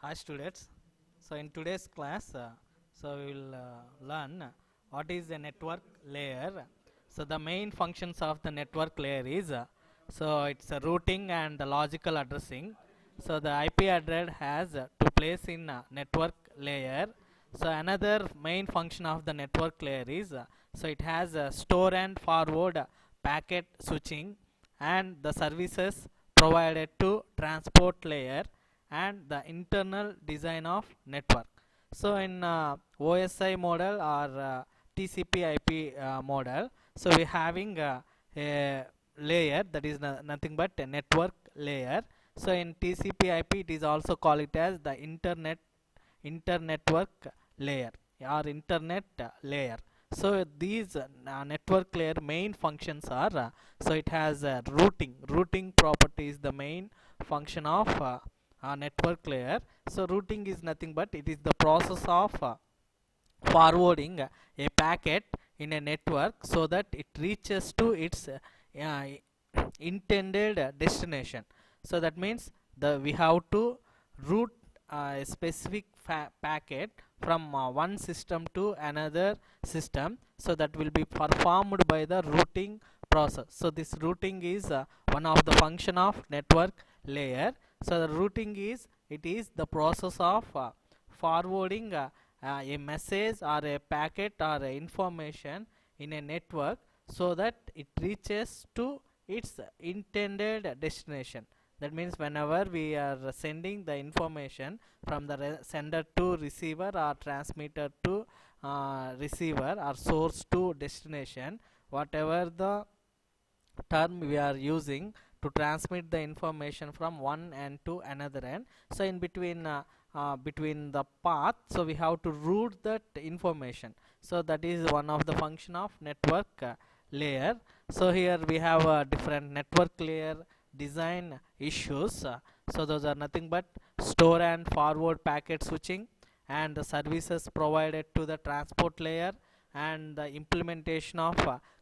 Hi students. So in today's class, we will learn what is a network layer. So the main functions of the network layer is it's a routing and the logical addressing. So the IP address has two place in network layer. So another main function of the network layer is it has store and forward packet switching and the services provided to transport layer and the internal design of network. So in OSI model or TCP IP model, so we having a layer that is nothing but a network layer. So in TCP IP it is also called it as the internetwork layer or internet layer. So these network layer main functions are it has routing property is the main function of network layer. So routing is nothing but it is the process of forwarding a packet in a network so that it reaches to its uh, intended destination. So that means we have to route a specific packet from one system to another system, so that will be performed by the routing process. So this routing is one of the function of network layer. So the routing is it is the process of forwarding a message or a packet or a information in a network so that it reaches to its intended destination. That means whenever we are sending the information from the sender to receiver or transmitter to receiver or source to destination, whatever the term we are using to transmit the information from one end to another end, so in between the path, so we have to route that information. So that is one of the function of network layer. So here we have different network layer design issues. So those are nothing but store and forward packet switching and the services provided to the transport layer and the implementation of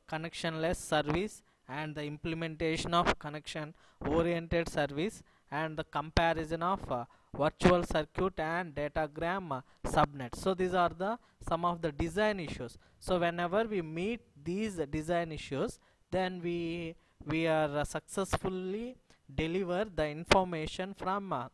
connectionless service and the implementation of connection oriented service and the comparison of virtual circuit and datagram subnet. So these are the some of the design issues. So whenever we meet these design issues, then we are successfully deliver the information from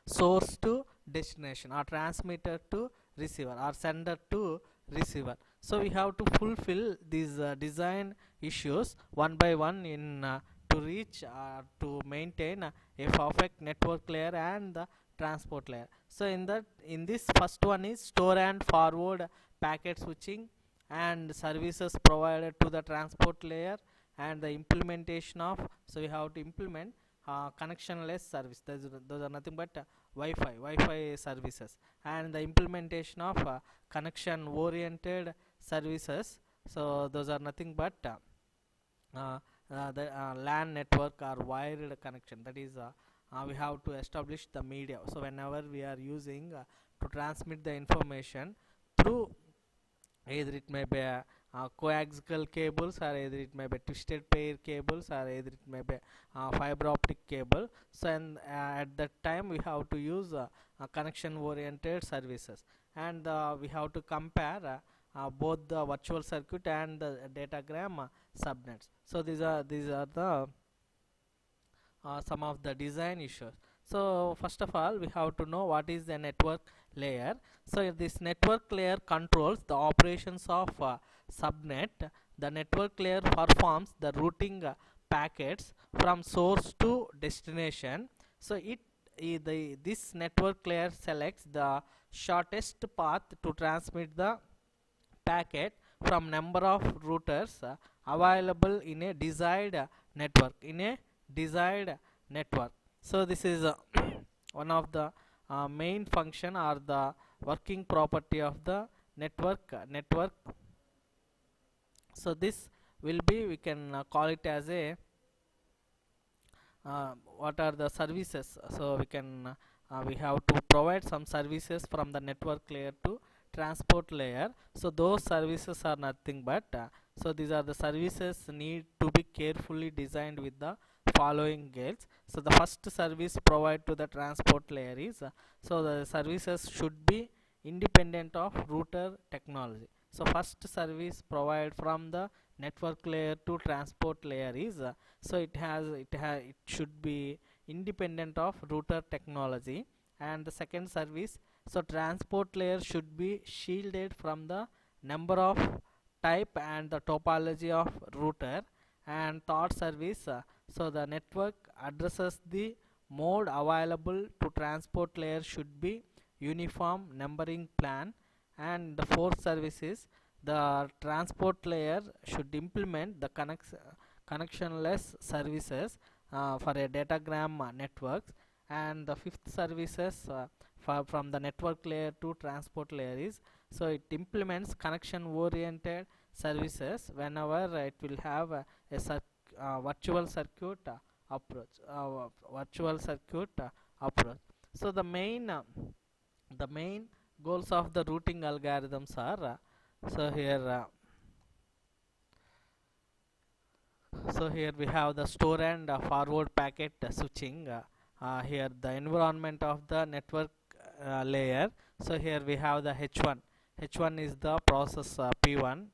source to destination or transmitter to receiver or sender to receiver. So we have to fulfill these design issues one by one in to reach to maintain a perfect network layer and the transport layer. So in this first one is store and forward packet switching and services provided to the transport layer and the implementation of, so we have to implement connectionless service. Those are nothing but Wi-Fi services and the implementation of connection oriented services. So those are nothing but the LAN network or wired connection. That is we have to establish the media. So whenever we are using to transmit the information through, either it may be coaxial cables or either it may be twisted pair cables or either it may be fiber optic cable. So and at that time we have to use connection oriented services, and we have to compare both the virtual circuit and the datagram subnets. So these are the some of the design issues. So first of all we have to know what is the network layer. So if this network layer controls the operations of subnet, the network layer performs the routing packets from source to destination. So this network layer selects the shortest path to transmit the packet from number of routers available in a desired network. So this is one of the main function or the working property of the network. So this will be, we can call it as a what are the services. So we have to provide some services from the network layer to transport layer. So those services are nothing but so these are the services need to be carefully designed with the following gates. So the first service provided to the transport layer is so the services should be independent of router technology. So first service provided from the network layer to transport layer is so it should be independent of router technology. And the second service, so transport layer should be shielded from the number of type and the topology of router. And third service, so the network addresses the mode available to transport layer should be uniform numbering plan. And the fourth service is the transport layer should implement the connectionless services for a datagram networks. And the fifth services from the network layer to transport layer is so it implements connection oriented services whenever it will have virtual circuit approach. So the main goals of the routing algorithms are so here we have the store and forward packet switching. Here the environment of the network layer. So here we have the H1. H1 is the process P1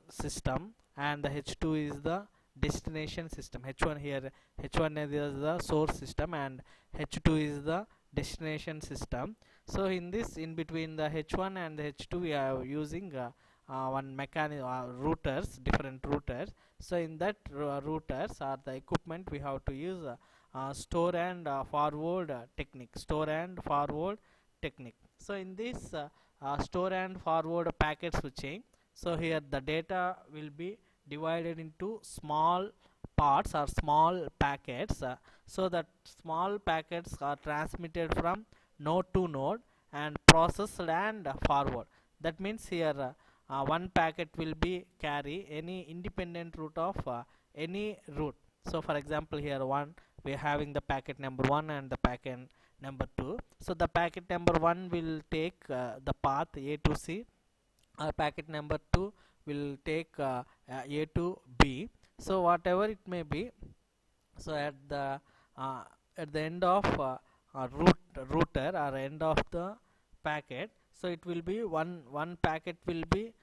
system, and the H2 is the destination system. H1 here, H1 is the source system and H2 is the destination system. So in this, in between the H1 and the H2, we are using one mechanism, routers, different routers. So in that routers are the equipment we have to use store and forward technique. So in this store and forward packet switching, so here the data will be divided into small parts or small packets, so that small packets are transmitted from node to node and processed and forward. That means here one packet will be carry any independent route of any route. So for example, here we are having the packet number 1 and the packet number 2. So the packet number 1 will take the path A to C. Packet number 2 will take A to B. So whatever it may be, so at the end of router or end of the packet, so it will be one packet will be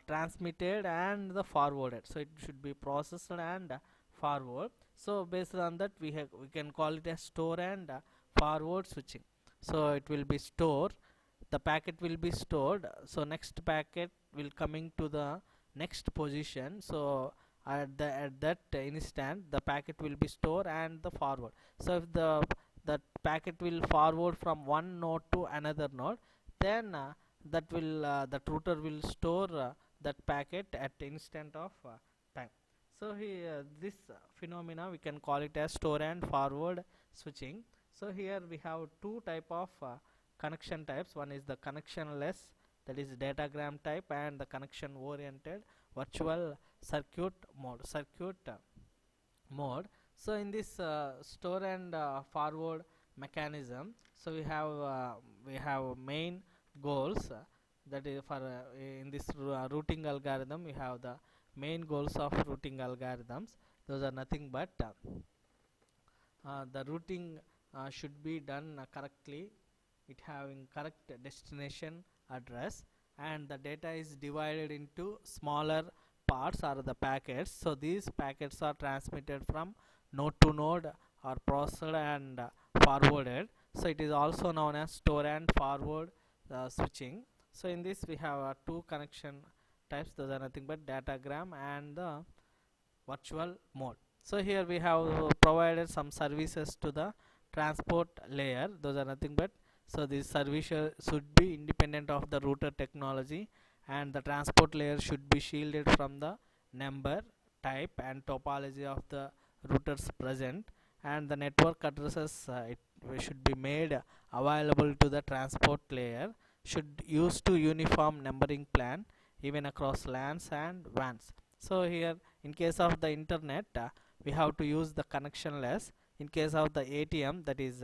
transmitted and the forwarded. So it should be processed and forward. So based on that, we can call it as store and forward switching. So it will be stored, the packet will be stored, so next packet will coming to the next position. So at that instant the packet will be stored and the forward. So if that packet will forward from one node to another node, then that router will store that packet at instant of time. So here this phenomena we can call it as store and forward switching. So here we have two type of connection types. One is the connectionless, that is datagram type, and the connection oriented virtual circuit mode. So in this store and forward mechanism, so we have main goals, that is for in this routing algorithm we have the main goals of routing algorithms. Those are nothing but the routing should be done correctly, it having correct destination address, and the data is divided into smaller parts or the packets. So these packets are transmitted from node to node or processed and forwarded. So it is also known as store and forward switching. So in this we have two connection types, those are nothing but datagram and the virtual mode. So here we have provided some services to the transport layer, those are nothing but, so this service should be independent of the router technology, and the transport layer should be shielded from the number, type and topology of the routers present, and the network addresses it should be made available to the transport layer, should use to uniform numbering plan even across LANs and WANs. So here in case of the internet we have to use the connectionless. In case of the ATM, that is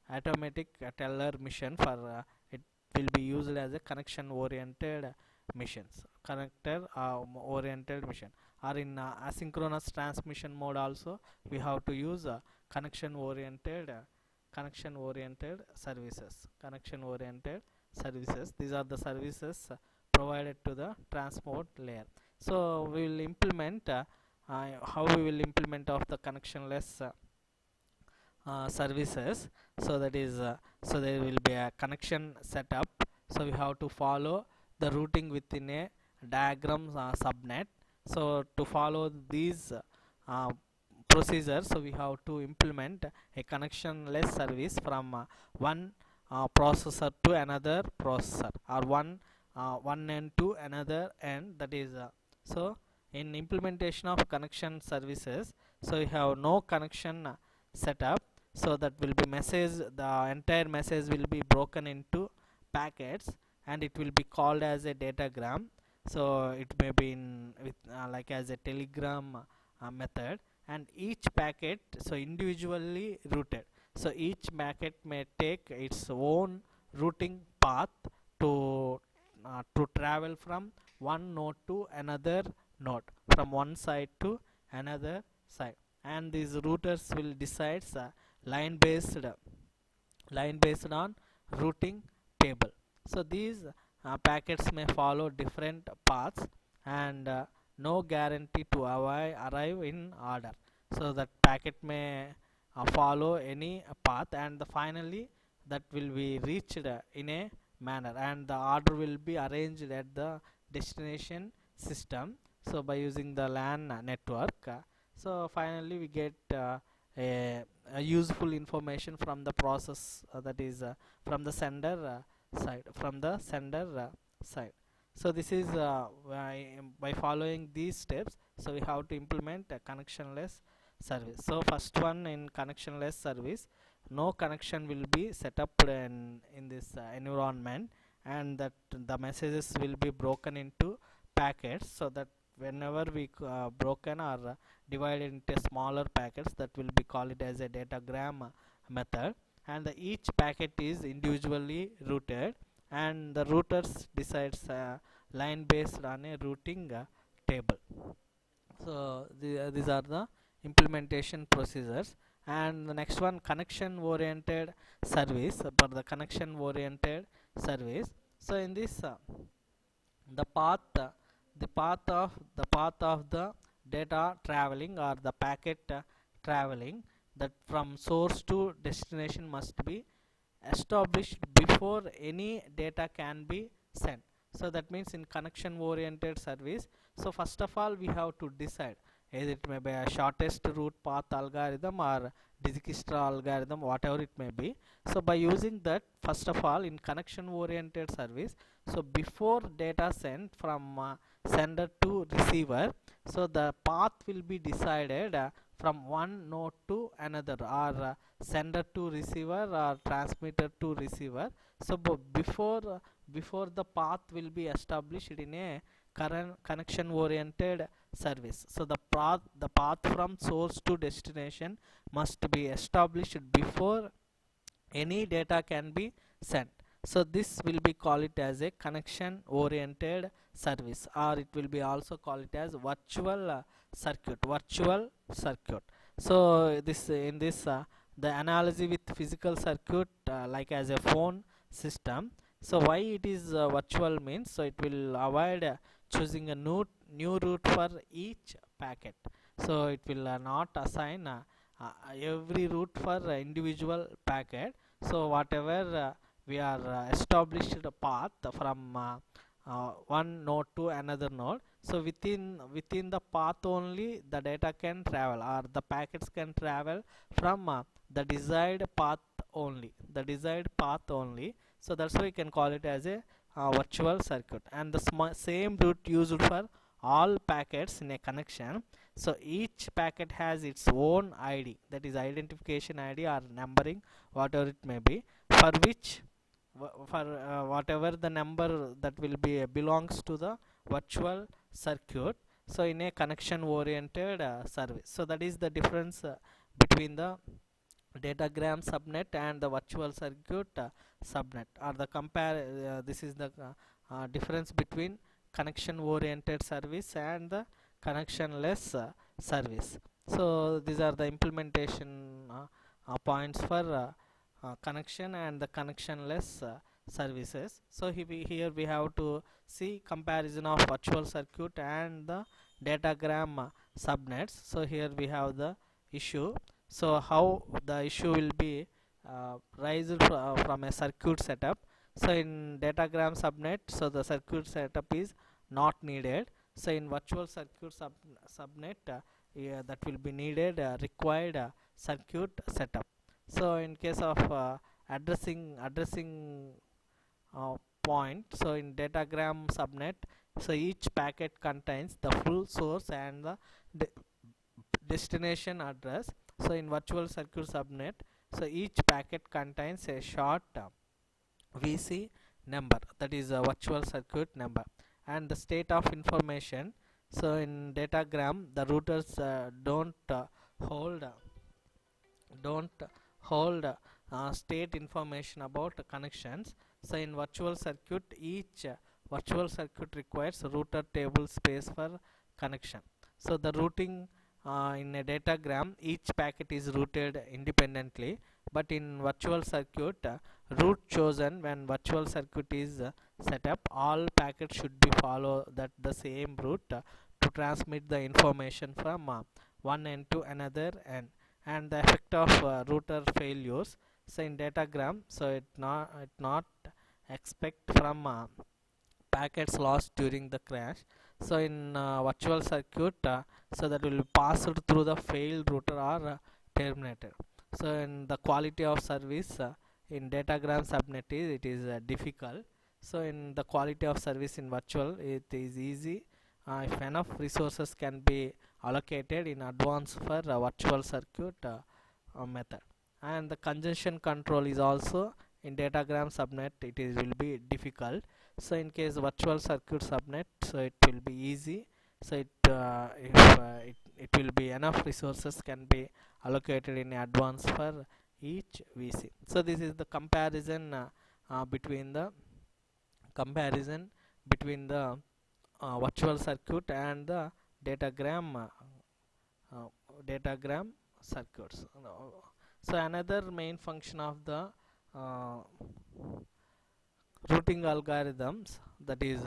automatic teller machine, for it will be used as a connection oriented machines, connector oriented machine. or in asynchronous transmission mode also we have to use connection oriented services. These are the services provided to the transport layer. So we will implement how we will implement of the connectionless services. So that is so there will be a connection setup. So we have to follow the routing within a diagram subnet. So to follow these procedures, so we have to implement a connectionless service from one processor to another processor, or one end to another end. That is so in implementation of connection services, so we have no connection setup. So that will be message, the entire message will be broken into packets, and it will be called as a datagram. So it may be in with like as a telegram method, and each packet so individually routed. So each packet may take its own routing path to travel from one node to another node, from one side to another side. And these routers will decide line based line based on routing table. So these packets may follow different paths, and no guarantee to arrive in order. So that packet may follow any path, and finally that will be reached in a manner, and the order will be arranged at the destination system. So by using the LAN network, so finally we get a useful information from the process, that is from the sender side. So this is by following these steps, so we have to implement a connectionless service. So first one, in connectionless service, no connection will be set up in this environment, and that the messages will be broken into packets. So that whenever we broken or divided into smaller packets, that will be called it as a datagram method, and each packet is individually routed, and the routers decides line based on a routing table. So these are the implementation procedures. And the next one, connection oriented service. For the connection oriented service, so in this the path of the data traveling, or the packet traveling, that from source to destination must be established before any data can be sent. So that means in connection oriented service, so first of all we have to decide either it may be a shortest route path algorithm or Dijkstra algorithm, whatever it may be. So by using that, first of all, in connection oriented service, so before data sent from sender to receiver, so the path will be decided from one node to another, or sender to receiver, or transmitter to receiver. So before the path will be established in a current connection oriented service, so the path from source to destination must be established before any data can be sent. So this will be call it as a connection oriented service, or it will be also call it as virtual circuit. So this in this the analogy with physical circuit, like as a phone system. So why it is virtual means, so it will avoid choosing a new route for each packet. So it will not assign every route for individual packet. So whatever we are established a path from one node to another node, so within the path only the data can travel, or the packets can travel from the desired path only. So that's why we can call it as a virtual circuit, and the same route used for all packets in a connection. So each packet has its own ID, that is identification ID or numbering, whatever it may be, for which for whatever the number that will be belongs to the virtual circuit. So in a connection oriented service, so that is the difference between the datagram subnet and the virtual circuit subnet, or the this is the difference between connection oriented service and the connectionless service. So these are the implementation points for connection and the connectionless services. So here we have to see comparison of virtual circuit and the datagram subnets. So here we have the issue. So how the issue will be raised from a circuit setup. So in datagram subnet, so the circuit setup is not needed. So in virtual circuit subnet, yeah, that will be needed required circuit setup. So in case of addressing point, so in datagram subnet, so each packet contains the full source and the de destination address. So in virtual circuit subnet, so each packet contains a short VC number, that is a virtual circuit number, and the state of information. So in datagram, the routers hold don't hold state information about connections. So in virtual circuit, each virtual circuit requires router table space for connection. So the routing in a datagram, each packet is routed independently, but in virtual circuit, route chosen when virtual circuit is set up, all packets should be follow that the same route to transmit the information from one end to another end. And the effect of router failures, so in datagram, so it not expect from packets lost during the crash. So in virtual circuit, so that will be passed through the failed router or terminated. So in the quality of service in datagram subnet it is difficult. So in the quality of service in virtual, it is easy if enough resources can be allocated in advance for virtual circuit method. And the congestion control is also in datagram subnet, it is will be difficult. So in case virtual circuit subnet, so it will be easy. So it will be enough resources can be allocated in advance for each VC. So this is the between the comparison between the virtual circuit and the datagram uh, datagram circuits. So another main function of the uh, routing algorithms, that is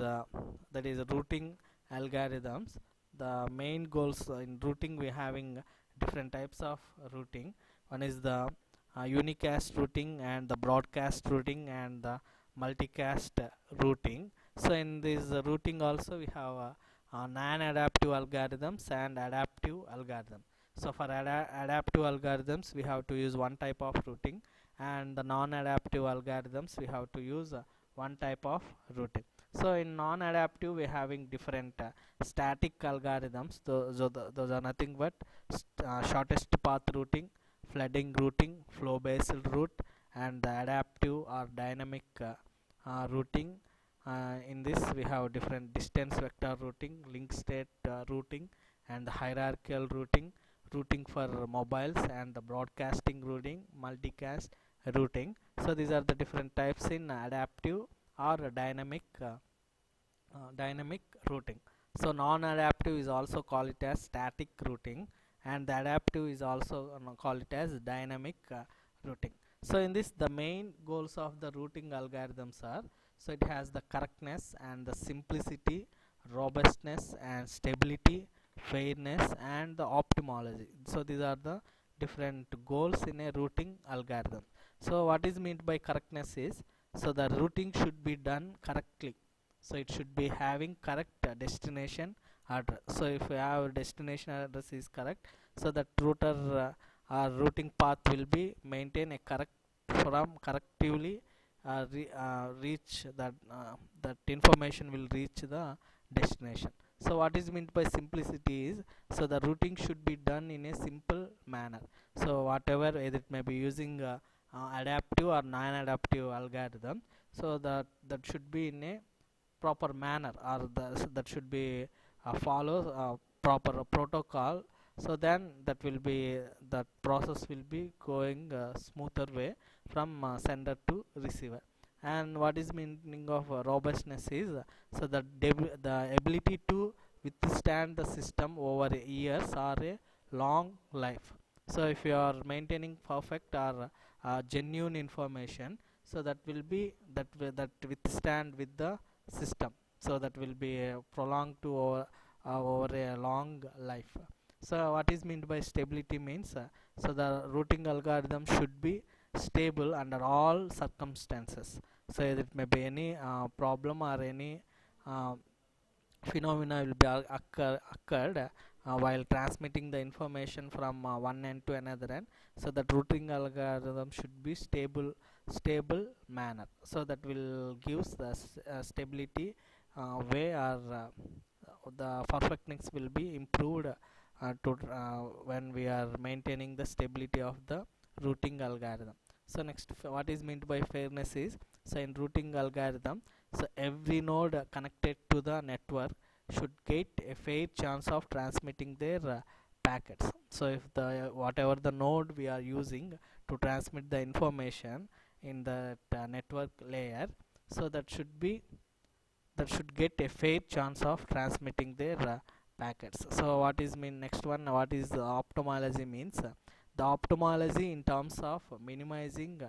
routing algorithms, the main goals in routing, we having different types of routing. One is the unicast routing and the broadcast routing and the multicast routing. So in this routing also we have non-adaptive algorithms and adaptive algorithms. So for adaptive algorithms we have to use one type of routing, and the non-adaptive algorithms we have to use one type of routing. So in non-adaptive we having different static algorithms. Those are nothing but shortest path routing, flooding routing, flow based route, and the adaptive or dynamic routing. In this we have different distance vector routing, link state routing, and the hierarchical routing for mobiles, and the broadcasting routing, multicast routing. So these are the different types in adaptive or dynamic routing. So non-adaptive is also called it as static routing, and the adaptive is also call it as dynamic routing. So in this, the main goals of the routing algorithms are, so it has the correctness and the simplicity, robustness and stability, fairness and the optimology. So these are the different goals in a routing algorithm. So what is meant by correctness is, so the routing should be done correctly. So it should be having correct destination address. So if you have destination address is correct, so that router routing path will be maintain a correct from correctively reach that information will reach the destination. So what is meant by simplicity is, so the routing should be done in a simple manner. So whatever, either it may be using adaptive or non-adaptive algorithm, so that should be in a proper manner, or that should be follow proper protocol. So then that process will be going smoother way from sender to receiver. And what is meaning of robustness is, so the ability to withstand the system over years or a long life. So if you are maintaining perfect or genuine information, so that will be that withstand with the system, so that will be prolonged to over a long life. So what is meant by stability means, so the routing algorithm should be stable under all circumstances. So it may be any problem or any uh, phenomena will be occurred while transmitting the information from one end to another end. So that routing algorithm should be stable manner, so that will gives the stability way, or the perfectness will be improved when we are maintaining the stability of the routing algorithm. So next, what is meant by fairness is, so in routing algorithm, so every node connected to the network should get a fair chance of transmitting their packets. So if the whatever the node we are using to transmit the information in the network layer, so that should get a fair chance of transmitting their packets. So what is mean next one, what is optimology means, the optimology in terms of minimizing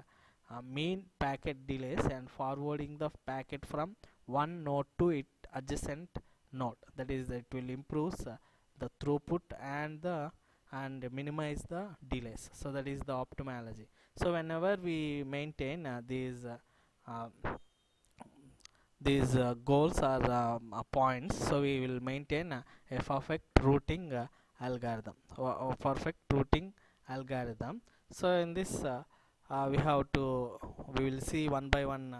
mean packet delays and forwarding the packet from one node to its adjacent node. That is, it will improve the throughput and minimize the delays. So that is the optimology. So whenever we maintain uh, these goals or points, so we will maintain a perfect routing algorithm, or perfect routing algorithm. So in this we have to we will see one by one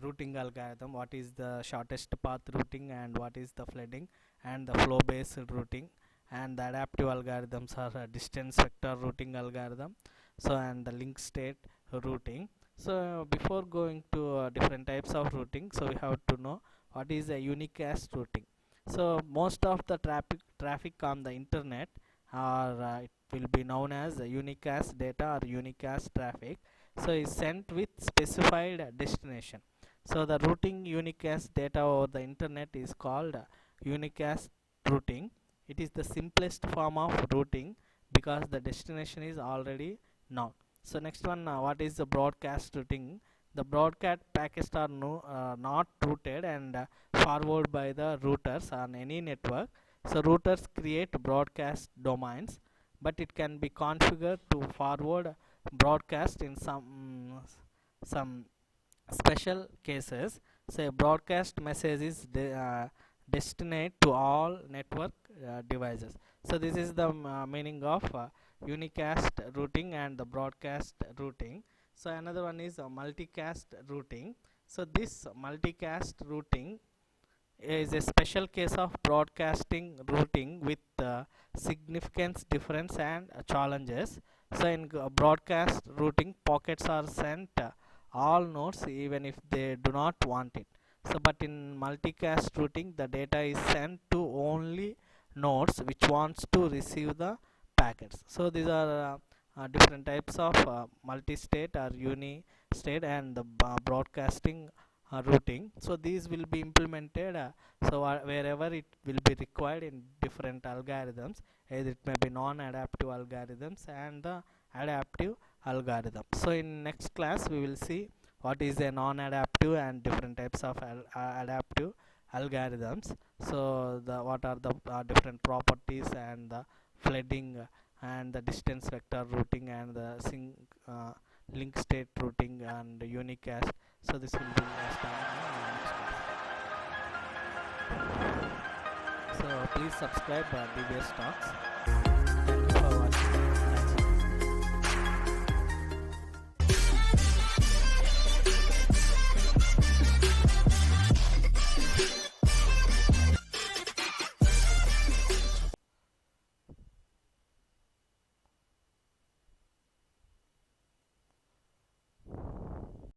routing algorithm, what is the shortest path routing, and what is the flooding and the flow based routing, and the adaptive algorithms are distance vector routing algorithm, so and the link state routing. So before going to different types of routing, so we have to know what is a unicast routing. So most of the traffic on the internet, or it will be known as unicast data or unicast traffic, so is sent with specified destination. So the routing unicast data over the internet is called unicast routing. It is the simplest form of routing because the destination is already known. So next one, what is the broadcast routing? The broadcast packets are not routed and forwarded by the routers on any network. So routers create broadcast domains, but it can be configured to forward broadcast in some special cases. Say broadcast message is destined to all network devices. So this is the meaning of unicast routing and the broadcast routing. So another one is multicast routing. So this multicast routing is a special case of broadcasting routing with significant difference and challenges. So in broadcast routing, packets are sent all nodes even if they do not want it. So but in multicast routing, the data is sent to only nodes which wants to receive the packets. So these are different types of multi-state or uni-state and the broadcasting routing. So these will be implemented so wherever it will be required in different algorithms, either it may be non-adaptive algorithms and the adaptive algorithm. So in next class we will see what is a non-adaptive and different types of adaptive algorithms. So the what are the different properties and the flooding and the distance vector routing and the link state routing and unicast. So this will be starting in next class. So please subscribe DBS Talks.